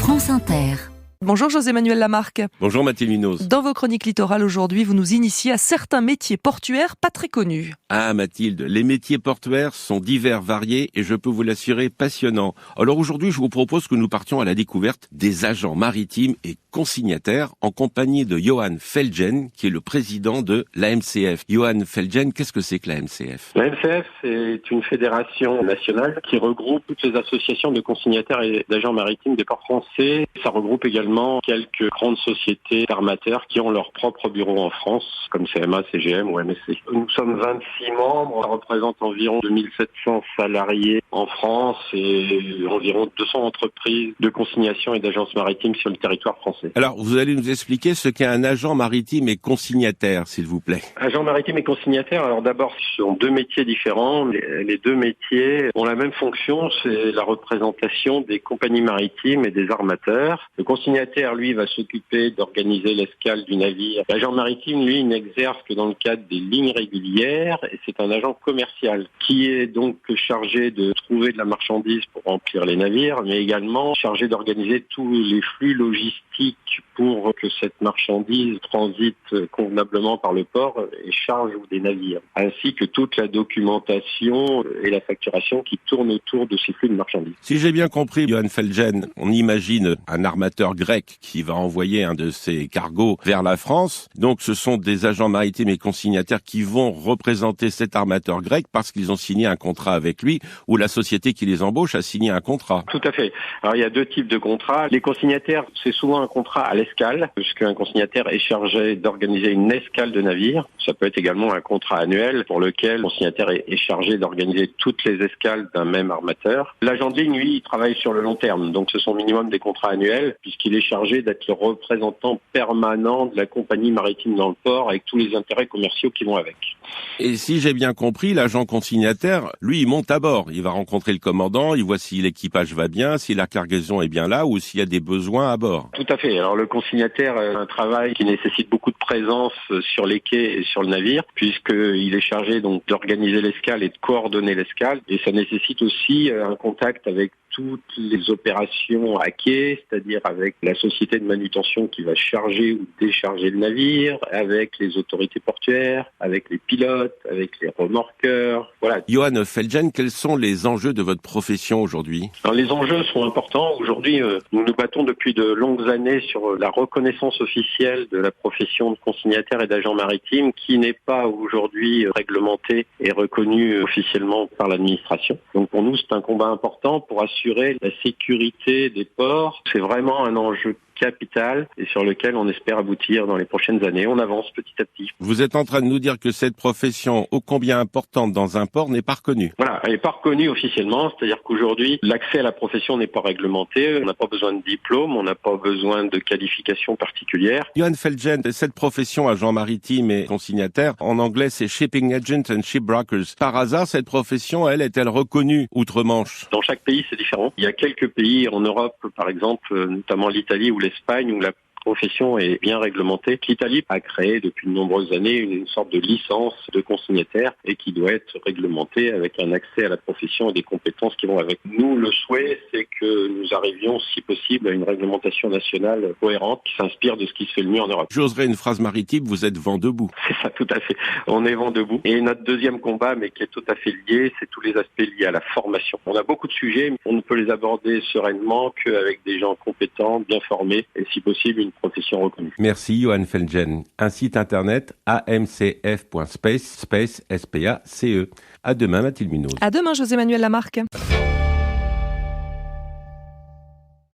France Inter. Bonjour José-Manuel Lamarque. Bonjour Mathilde Munoz. Dans vos chroniques littorales aujourd'hui, vous nous initiez à certains métiers portuaires pas très connus. Ah Mathilde, les métiers portuaires sont divers, variés et je peux vous l'assurer passionnants. Alors aujourd'hui, je vous propose que nous partions à la découverte des agents maritimes et consignataires en compagnie de Johan Felgen, qui est le président de l'AMCF. Johan Felgen, qu'est-ce que c'est que l'AMCF ? L'AMCF, c'est une fédération nationale qui regroupe toutes les associations de consignataires et d'agents maritimes des ports français. Ça regroupe également quelques grandes sociétés d'armateurs qui ont leur propre bureau en France, comme CMA, CGM ou MSC. Nous sommes 26 membres, ça représente environ 2700 salariés en France et environ 200 entreprises de consignation et d'agence maritime sur le territoire français. Alors, vous allez nous expliquer ce qu'est un agent maritime et consignataire, s'il vous plaît. Agent maritime et consignataire, alors d'abord, ce sont deux métiers différents. Les deux métiers ont la même fonction, c'est la représentation des compagnies maritimes et des armateurs. Le consignataire, lui, va s'occuper d'organiser l'escale du navire. L'agent maritime, lui, n'exerce que dans le cadre des lignes régulières et c'est un agent commercial qui est donc chargé de trouver de la marchandise pour remplir les navires, mais également chargé d'organiser tous les flux logistiques pour que cette marchandise transite convenablement par le port et charge des navires, ainsi que toute la documentation et la facturation qui tourne autour de ces flux de marchandises. Si j'ai bien compris, Johan Felgen, on imagine un armateur grec qui va envoyer un de ses cargos vers la France. Donc ce sont des agents maritimes et consignataires qui vont représenter cet armateur grec parce qu'ils ont signé un contrat avec lui ou la société qui les embauche a signé un contrat. Tout à fait. Alors il y a deux types de contrats. Les consignataires, c'est souvent un contrat à l'escale, puisqu'un consignataire est chargé d'organiser une escale de navire. Ça peut être également un contrat annuel pour lequel le consignataire est chargé d'organiser toutes les escales d'un même armateur. L'agent de ligne, lui, il travaille sur le long terme, donc ce sont minimum des contrats annuels, puisqu'il est chargé d'être le représentant permanent de la compagnie maritime dans le port avec tous les intérêts commerciaux qui vont avec. Et si j'ai bien compris, l'agent consignataire, lui, il monte à bord. Il va rencontrer le commandant, il voit si l'équipage va bien, si la cargaison est bien là ou s'il y a des besoins à bord. Tout à fait. Alors le consignataire a un travail qui nécessite beaucoup de présence sur les quais et sur le navire, puisqu'il est chargé donc d'organiser l'escale et de coordonner l'escale. Et ça nécessite aussi un contact avec toutes les opérations à quai, c'est-à-dire avec la société de manutention qui va charger ou décharger le navire, avec les autorités portuaires, avec les pilotes, avec les remorqueurs. Voilà. Johan Felgen, quels sont les enjeux de votre profession aujourd'hui ? Alors, les enjeux sont importants. Aujourd'hui, nous nous battons depuis de longues années sur la reconnaissance officielle de la profession de consignataire et d'agent maritime qui n'est pas aujourd'hui réglementée et reconnue officiellement par l'administration. Donc pour nous, c'est un combat important pour assurer la sécurité des ports. C'est vraiment un enjeu capital et sur lequel on espère aboutir dans les prochaines années. On avance petit à petit. Vous êtes en train de nous dire que cette profession, ô combien importante dans un port, n'est pas reconnue. Voilà, elle n'est pas reconnue officiellement, c'est-à-dire qu'aujourd'hui, l'accès à la profession n'est pas réglementé, on n'a pas besoin de diplôme, on n'a pas besoin de qualification particulière. Johan Felgen, cette profession agent maritime et consignataire, en anglais c'est Shipping Agent and Shipbrokers. Par hasard, cette profession, elle, est-elle reconnue outre-Manche ? Dans chaque pays, c'est différent. Il y a quelques pays en Europe, par exemple, notamment l'Italie ou l'Espagne, où la profession est bien réglementée. L'Italie a créé depuis de nombreuses années une sorte de licence de consignataire et qui doit être réglementée avec un accès à la profession et des compétences qui vont avec. Nous, le souhait, c'est que nous arrivions, si possible, à une réglementation nationale cohérente qui s'inspire de ce qui se fait le mieux en Europe. J'oserais une phrase maritime, vous êtes vent debout. C'est ça, tout à fait. On est vent debout. Et notre deuxième combat, mais qui est tout à fait lié, c'est tous les aspects liés à la formation. On a beaucoup de sujets, mais on ne peut les aborder sereinement qu'avec des gens compétents, bien formés et si possible une profession reconnue. Merci Johan Felgen. Un site internet amcf.space, space, S-P-A-C-E. À demain Mathilde Munoz. À demain José-Manuel Lamarque.